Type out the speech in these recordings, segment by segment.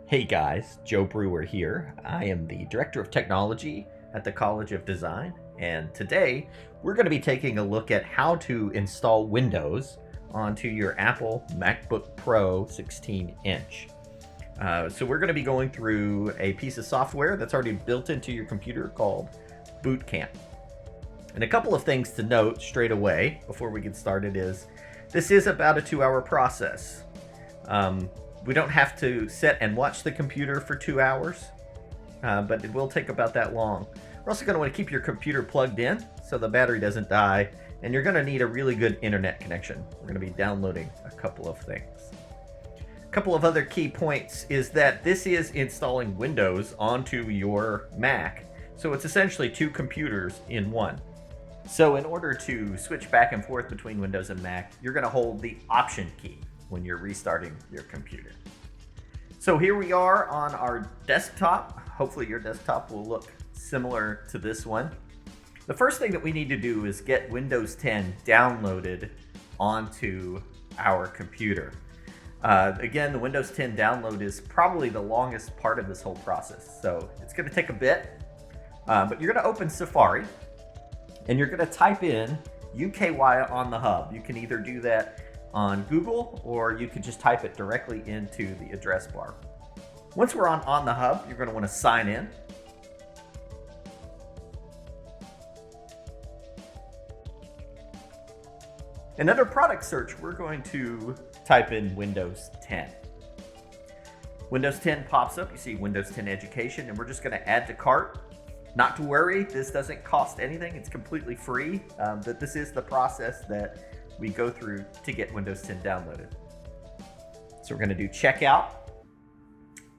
Hey guys, Joe Brewer here. I am the Director of Technology at the College of Design, and today we're going to be taking a look at how to install Windows onto your Apple MacBook Pro 16-inch. So we're going to be going through a piece of software that's already built into your computer called Bootcamp. And a couple of things to note straight away before we get started is this is about a 2-hour process. We don't have to sit and watch the computer for 2 hours, but it will take about that long. We're also going to want to keep your computer plugged in so the battery doesn't die, and you're going to need a really good internet connection. We're going to be downloading a couple of things. A couple of other key points is that this is installing Windows onto your Mac, so it's essentially two computers in one. So in order to switch back and forth between Windows and Mac, you're going to hold the Option key when you're restarting your computer. So here we are on our desktop. Hopefully your desktop will look similar to this one. The first thing that we need to do is get Windows 10 downloaded onto our computer. Again, the Windows 10 download is probably the longest part of this whole process, so it's going to take a bit. But you're going to open Safari, and you're going to type in UKY on the hub. You can either do that on Google, or you could just type it directly into the address bar. Once we're on the hub, you're going to want to sign in. And under product search, we're going to type in Windows 10. Windows 10 pops up. You see Windows 10 Education, and we're just going to add to cart. Not to worry, this doesn't cost anything. It's completely free, but this is the process that we go through to get Windows 10 downloaded. So we're going to do checkout,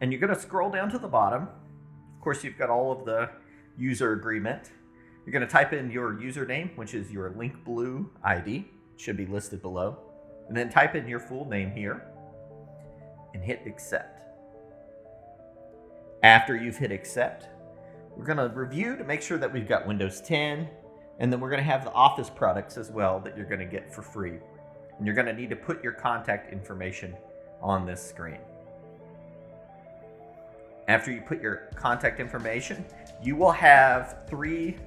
and you're going to scroll down to the bottom. Of course, you've got all of the user agreement. You're going to type in your username, which is your Link Blue ID. It should be listed below. And then type in your full name here and hit accept. After you've hit accept, we're going to review to make sure that we've got Windows 10, and then we're going to have the Office products as well that you're going to get for free. And you're going to need to put your contact information on this screen. After you put your contact information, you will have 3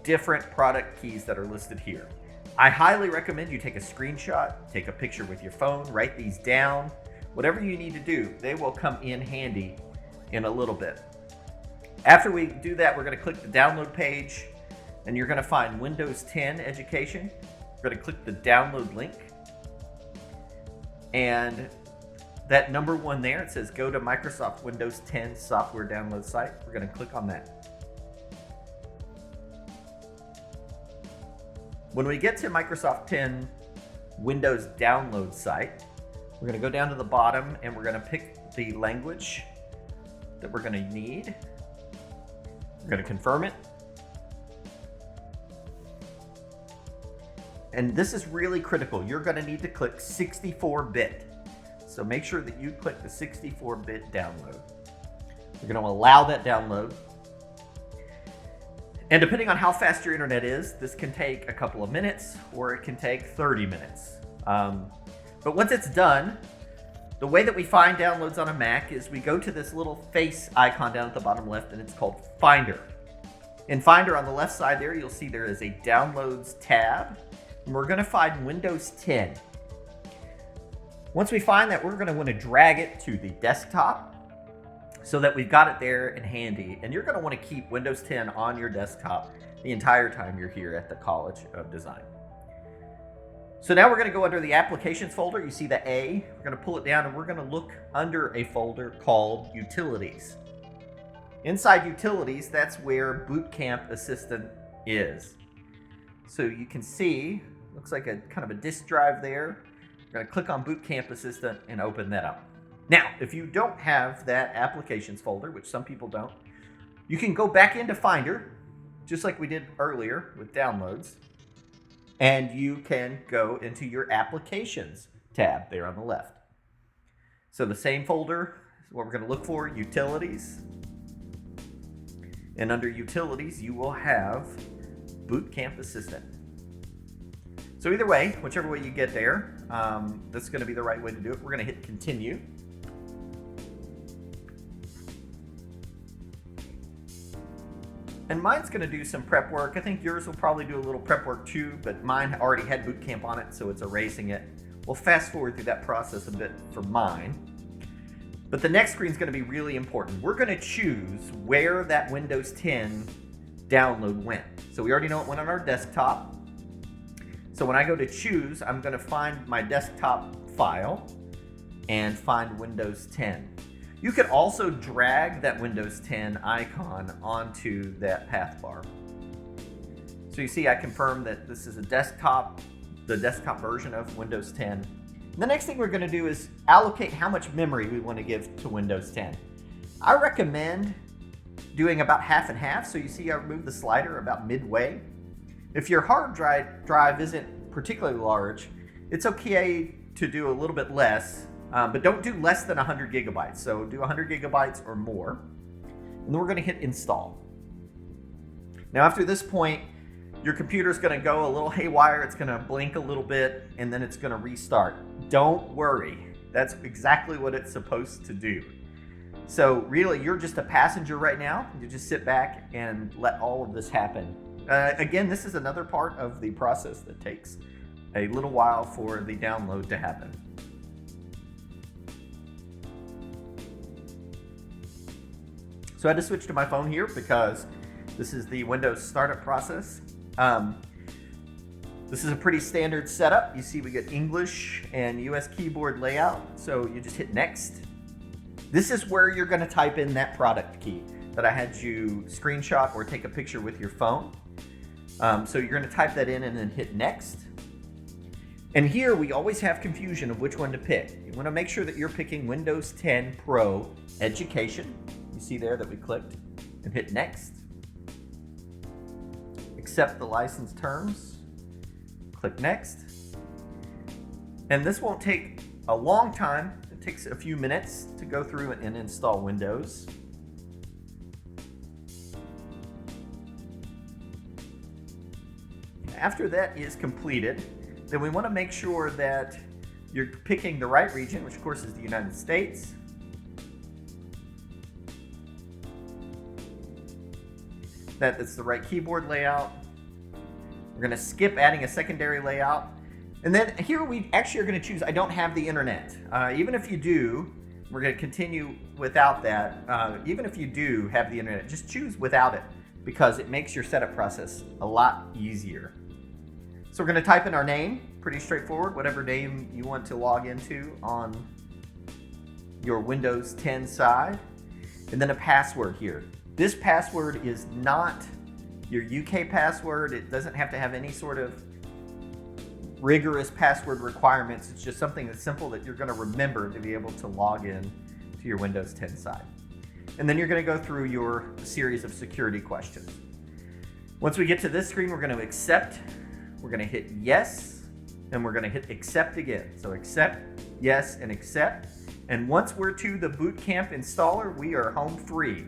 different product keys that are listed here. I highly recommend you take a screenshot, take a picture with your phone, write these down. Whatever you need to do, they will come in handy in a little bit. After we do that, we're going to click the download page, and you're going to find Windows 10 Education. We're going to click the download link, and that number 1 there, it says go to Microsoft Windows 10 software download site. We're going to click on that. When we get to Microsoft 10 Windows download site, we're going to go down to the bottom, and we're going to pick the language that we're going to need. We're going to confirm it. And this is really critical. You're going to need to click 64-bit. So make sure that you click the 64-bit download. You're going to allow that download. And depending on how fast your internet is, this can take a couple of minutes, or it can take 30 minutes. But once it's done, the way that we find downloads on a Mac is we go to this little face icon down at the bottom left, and it's called Finder. In Finder on the left side there, you'll see there is a Downloads tab, and we're going to find Windows 10. Once we find that, we're going to want to drag it to the desktop so that we've got it there and handy, and you're going to want to keep Windows 10 on your desktop the entire time you're here at the College of Design. So now we're going to go under the Applications folder. You see the A. We're going to pull it down, and we're going to look under a folder called Utilities. Inside Utilities, that's where Bootcamp Assistant is. So you can see, looks like a kind of a disk drive there. We're going to click on Bootcamp Assistant and open that up. Now, if you don't have that Applications folder, which some people don't, you can go back into Finder, just like we did earlier with Downloads, and you can go into your Applications tab there on the left. So the same folder is what we're going to look for, Utilities. And under Utilities, you will have Bootcamp Assistant. So either way, whichever way you get there, that's going to be the right way to do it. We're going to hit Continue. And mine's going to do some prep work. I think yours will probably do a little prep work too, but mine already had Bootcamp on it, so it's erasing it. We'll fast forward through that process a bit for mine. But the next screen is going to be really important. We're going to choose where that Windows 10 download went. So we already know it went on our desktop. So when I go to choose, I'm going to find my desktop file and find Windows 10. You could also drag that Windows 10 icon onto that path bar. So you see I confirmed that this is the desktop version of Windows 10. And the next thing we're going to do is allocate how much memory we want to give to Windows 10. I recommend doing about half and half. So you see I removed the slider about midway. If your hard drive isn't particularly large, it's okay to do a little bit less. But don't do less than 100 gigabytes. So do 100 gigabytes or more. And then we're going to hit install. Now after this point, your computer is going to go a little haywire. It's going to blink a little bit and then it's going to restart. Don't worry. That's exactly what it's supposed to do. So really, you're just a passenger right now. You just sit back and let all of this happen. Again, this is another part of the process that takes a little while for the download to happen. So I had to switch to my phone here because this is the Windows startup process. This is a pretty standard setup. You see we get English and US keyboard layout. So you just hit next. This is where you're going to type in that product key that I had you screenshot or take a picture with your phone. So you're going to type that in and then hit next. And here we always have confusion of which one to pick. You want to make sure that you're picking Windows 10 Pro Education. You see there that we clicked and hit next. Accept the license terms. Click next. And this won't take a long time. It takes a few minutes to go through and install Windows. After that is completed, then we want to make sure that you're picking the right region, which of course is the United States. That it's the right keyboard layout. We're going to skip adding a secondary layout. And then here we actually are going to choose I don't have the internet. Even if you do, we're going to continue without that. Even if you do have the internet, just choose without it because it makes your setup process a lot easier. So we're going to type in our name, pretty straightforward, whatever name you want to log into on your Windows 10 side. And then a password here. This password is not your UK password. It doesn't have to have any sort of rigorous password requirements. It's just something that's simple that you're going to remember to be able to log in to your Windows 10 side. And then you're going to go through your series of security questions. Once we get to this screen, we're going to accept. We're going to hit yes, and we're going to hit accept again. So accept, yes, and accept. And once we're to the Bootcamp installer, we are home free.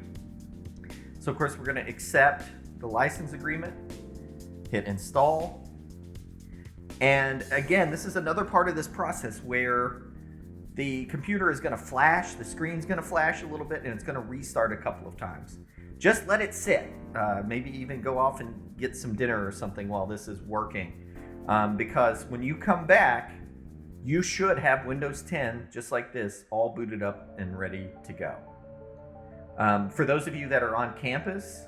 So of course, we're going to accept the license agreement, hit install. And again, this is another part of this process where the computer is going to flash, the screen's going to flash a little bit, and it's going to restart a couple of times. Just let it sit. Maybe even go off and get some dinner or something while this is working. Because when you come back, you should have Windows 10, just like this, all booted up and ready to go. For those of you that are on campus,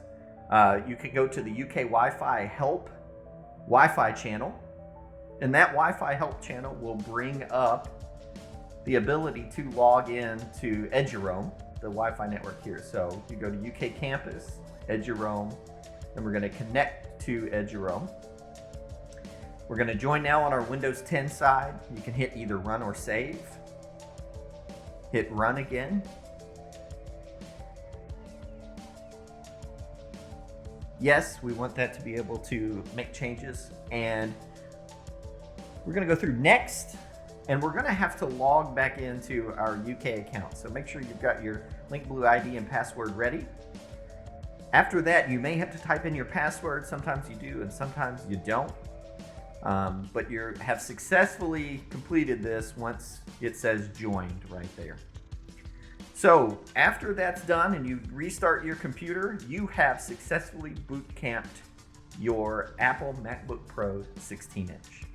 you can go to the UKY help Wi-Fi channel. And that Wi-Fi help channel will bring up the ability to log in to Eduroam, the Wi-Fi network here. So you go to UK Campus, Eduroam, and we're going to connect to Eduroam. We're going to join now on our Windows 10 side. You can hit either run or save. Hit run again. Yes, we want that to be able to make changes. And we're going to go through next. And we're going to have to log back into our UK account. So make sure you've got your LinkBlue ID and password ready. After that, you may have to type in your password. Sometimes you do and sometimes you don't. But you have successfully completed this once it says joined right there. So after that's done and you restart your computer, you have successfully boot camped your Apple MacBook Pro 16-inch.